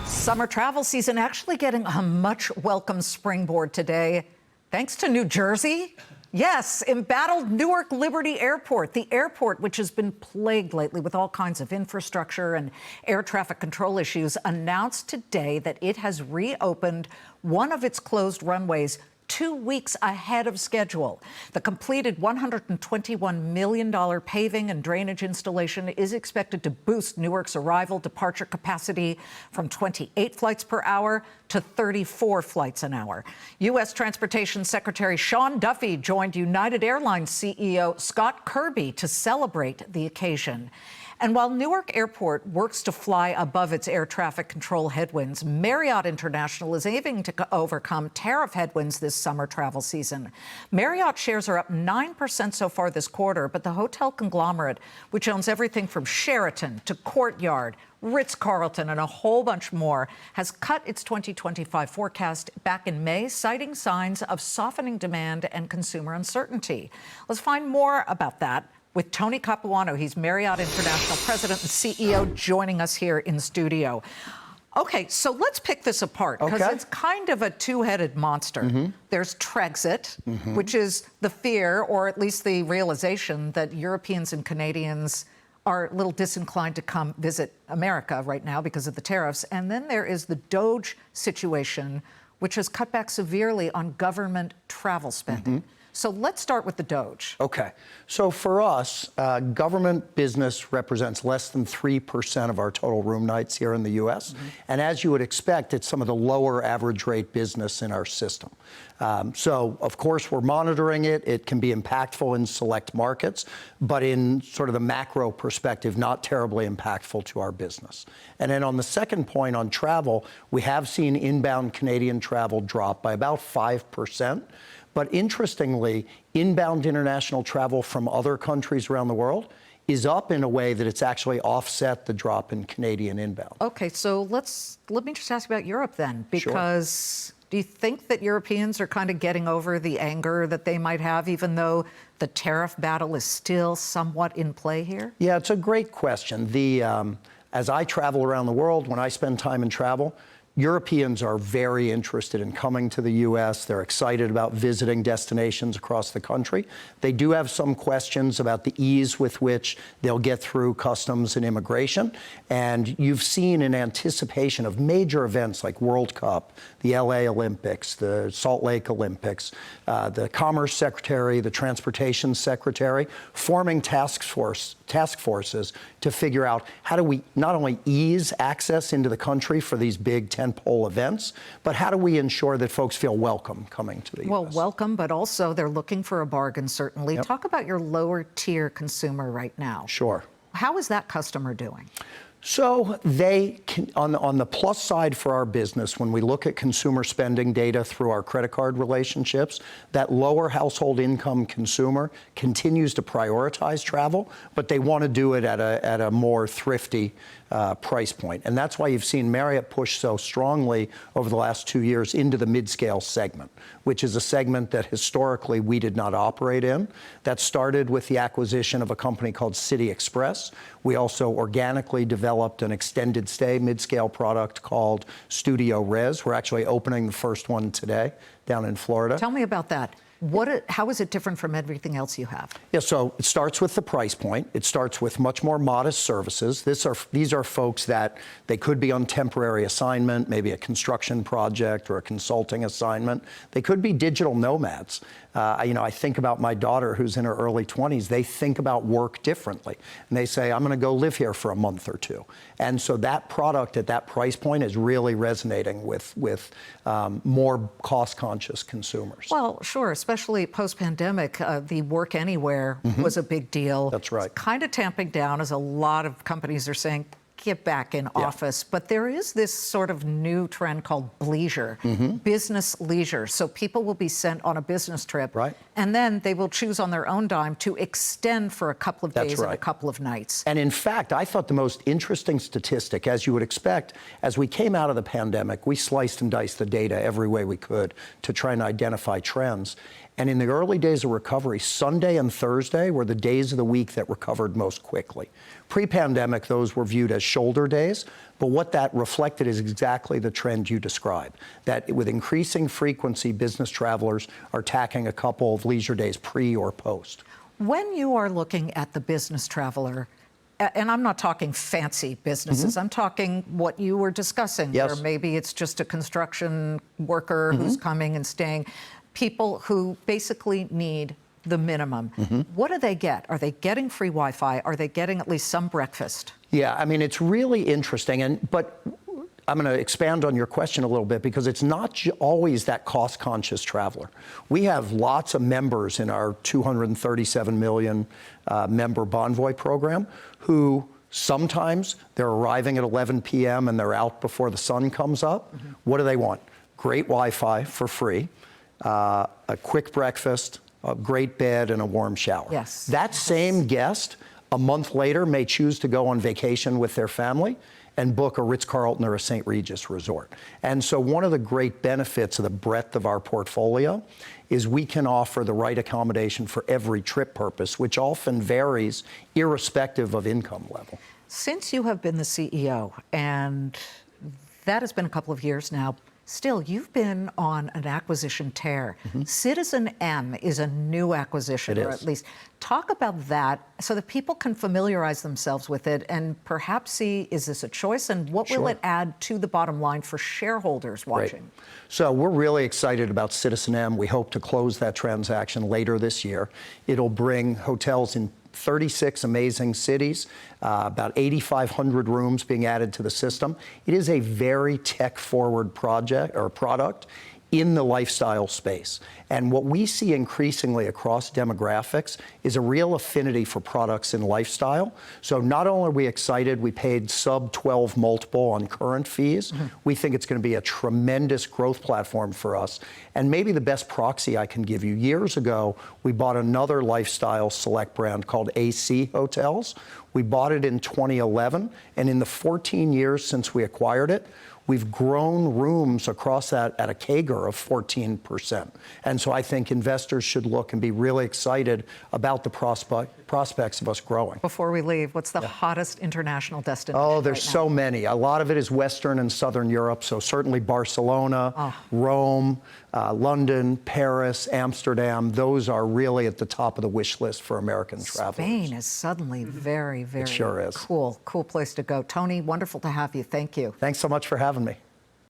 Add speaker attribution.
Speaker 1: Summer travel season actually getting a much welcome springboard today, thanks to New Jersey. Yes, embattled Newark Liberty Airport, the airport which has been plagued lately with all kinds of infrastructure and air traffic control issues, announced today that it has reopened one of its closed runways 2 weeks ahead of schedule. The completed $121 million paving and drainage installation is expected to boost Newark's arrival-departure capacity from 28 flights per hour to 34 flights an hour. U.S. Transportation Secretary Sean Duffy joined United Airlines CEO Scott Kirby to celebrate the occasion. And while Newark Airport works to fly above its air traffic control headwinds, Marriott International is aiming to overcome tariff headwinds this summer travel season. Marriott shares are up 9% so far this quarter, but the hotel conglomerate, which owns everything from Sheraton to Courtyard, Ritz-Carlton, and a whole bunch more, has cut its 2025 forecast back in May, citing signs of softening demand and consumer uncertainty. Let's find more about that with Tony Capuano. He's Marriott International President and CEO, joining us here in studio. Okay, so let's pick this apart, because it's kind of a two-headed monster. There's Trexit, which is the fear, or at least the realization, that Europeans and Canadians are a little disinclined to come visit America right now because of the tariffs. And then there is the DOGE situation, which has cut back severely on government travel spending. So let's start with the DOGE.
Speaker 2: Okay. So for us, government business represents less than 3% of our total room nights here in the U.S. And as you would expect, it's some of the lower average rate business in our system. So, of course, we're monitoring it. It can be impactful in select markets, but in sort of the macro perspective, not terribly impactful to our business. And then on the second point on travel, we have seen inbound Canadian travel drop by about 5%. But interestingly, inbound international travel from other countries around the world is up in a way that it's actually offset the drop in Canadian inbound.
Speaker 1: Okay, so let me just ask about Europe then, because do you think that Europeans are kind of getting over the anger that they might have, even though the tariff battle is still somewhat in play here?
Speaker 2: Yeah, it's a great question. As I travel around the world, when I spend time in travel, Europeans are very interested in coming to the U.S. They're excited about visiting destinations across the country. They do have some questions about the ease with which they'll get through customs and immigration. And you've seen in anticipation of major events like World Cup, the LA Olympics, the Salt Lake Olympics, the Commerce Secretary, the Transportation Secretary, forming task forces to figure out how do we not only ease access into the country for these big tentpole events, but how do we ensure that folks feel welcome coming to the U.S.?
Speaker 1: Well, welcome, but also they're looking for a bargain, certainly.
Speaker 2: Yep.
Speaker 1: Talk about your lower tier consumer right now.
Speaker 2: Sure.
Speaker 1: How is that customer doing?
Speaker 2: So they can, on the plus side for our business, when we look at consumer spending data through our credit card relationships, that lower household income consumer continues to prioritize travel, but they want to do it at a more thrifty price point. And that's why you've seen Marriott push so strongly over the last 2 years into the mid-scale segment, which is a segment that historically we did not operate in. That started with the acquisition of a company called City Express. We also organically developed an extended stay mid-scale product called Studio Res. We're actually opening the first one today down in Florida.
Speaker 1: Tell me about that. How is it different from everything else you have?
Speaker 2: Yeah, so it starts with the price point. It starts with much more modest services. These are folks that they could be on temporary assignment, maybe a construction project or a consulting assignment. They could be digital nomads. I think about my daughter who's in her early 20s. They think about work differently. And they say, I'm going to go live here for a month or two. And so that product at that price point is really resonating with more cost-conscious consumers.
Speaker 1: Well, sure, especially post-pandemic, the work anywhere was a big deal.
Speaker 2: That's right.
Speaker 1: It's kind of tamping down, as a lot of companies are saying, get back in office. But there is this sort of new trend called bleisure, business leisure. So people will be sent on a business trip, and then they will choose on their own dime to extend for a couple of days and a couple of nights.
Speaker 2: And in fact, I thought the most interesting statistic, as you would expect, as we came out of the pandemic, we sliced and diced the data every way we could to try and identify trends. And in the early days of recovery, Sunday and Thursday were the days of the week that recovered most quickly. Pre-pandemic, those were viewed as shoulder days. But what that reflected is exactly the trend you described, that with increasing frequency, business travelers are tacking a couple of leisure days pre or post.
Speaker 1: When you are looking at the business traveler, and I'm not talking fancy businesses, I'm talking what you were discussing,
Speaker 2: Yes.
Speaker 1: where maybe it's just a construction worker who's coming and staying, people who basically need the minimum. What do they get? Are they getting free Wi-Fi? Are they getting at least some breakfast?
Speaker 2: Yeah, I mean, it's really interesting, but I'm going to expand on your question a little bit because it's not always that cost-conscious traveler. We have lots of members in our 237 million member Bonvoy program who sometimes they're arriving at 11 p.m. and they're out before the sun comes up. What do they want? Great Wi-Fi for free, a quick breakfast, a great bed, and a warm shower.
Speaker 1: Yes.
Speaker 2: That same guest, a month later, may choose to go on vacation with their family and book a Ritz-Carlton or a St. Regis resort. And so one of the great benefits of the breadth of our portfolio is we can offer the right accommodation for every trip purpose, which often varies irrespective of income level.
Speaker 1: Since you have been the CEO, and that has been a couple of years now, still, you've been on an acquisition tear. Citizen M is a new acquisition,
Speaker 2: It
Speaker 1: or
Speaker 2: is.
Speaker 1: at least talk about that so that people can familiarize themselves with it and perhaps see, is this a choice, and what will
Speaker 2: Sure.
Speaker 1: it add to the bottom line for shareholders watching?
Speaker 2: Right. So we're really excited about Citizen M. We hope to close that transaction later this year. It'll bring hotels in 36 amazing cities, about 8,500 rooms being added to the system. It is a very tech-forward project or product in the lifestyle space. And what we see increasingly across demographics is a real affinity for products in lifestyle. So not only are we excited, we paid sub 12 multiple on current fees. We think it's going to be a tremendous growth platform for us. And maybe the best proxy I can give you, years ago, we bought another lifestyle select brand called AC Hotels. We bought it in 2011, and in the 14 years since we acquired it, we've grown rooms across that at a CAGR of 14%. And so I think investors should look and be really excited about the prospects of us growing.
Speaker 1: Before we leave, what's the hottest international destination?
Speaker 2: Oh, there's
Speaker 1: right now?
Speaker 2: so many. A lot of it is Western and Southern Europe, so certainly Barcelona, Rome, London, Paris, Amsterdam. Those are really at the top of the wish list for American travelers.
Speaker 1: Spain is suddenly very, very
Speaker 2: sure is.
Speaker 1: cool place to go. Tony, wonderful to have you. Thank you.
Speaker 2: Thanks so much for having me.